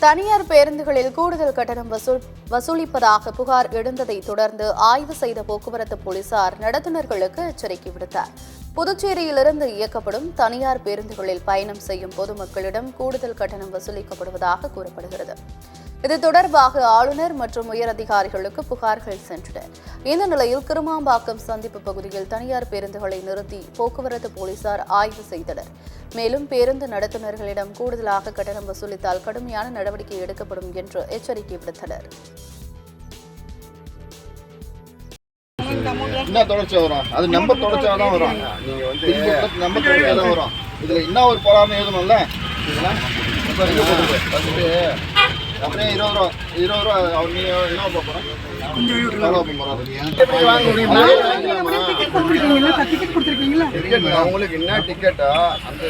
தனியார் பேருந்துகளில் கூடுதல் கட்டணம் வசூலிப்பதாக புகார் எழுந்ததை தொடர்ந்து ஆய்வு செய்த போக்குவரத்து போலீசார் நடத்துனர்களுக்கு எச்சரிக்கை விடுத்தார். புதுச்சேரியிலிருந்து இயக்கப்படும் தனியார் பேருந்துகளில் பயணம் செய்யும் பொதுமக்களிடம் கூடுதல் கட்டணம் வசூலிக்கப்படுவதாக கூறப்படுகிறது. இது தொடர்பாக ஆளுநர் மற்றும் உயரதிகாரிகளுக்கு புகார்கள் சென்றன. இந்த நிலையில் கிருமாம்பாக்கம் சந்திப்பு பகுதியில் தனியார் பேருந்துகளை நிறுத்தி போக்குவரத்து போலீசார் ஆய்வு செய்தனர். மேலும் பேருந்து நடத்துனர்களிடம் கூடுதலாக கட்டணம் வசூலித்தால் கடுமையான நடவடிக்கை எடுக்கப்படும் என்று எச்சரிக்கை விடுத்தனர். என்ன தொடர்ச்சியா வரும்? அது நம்ம தொடர்ச்சியா தான் வரும். நீங்க வந்து நம்ம தொடர்ச்சியா தான் வரும். இதுல என்ன ஒரு போலாமே எழுதணும்ல. இதெல்லாம் அப்படியே 20 ரூபா அவர் நீங்க என்ன போறோம்? உங்களுக்கு என்ன டிக்கெட்டா அந்த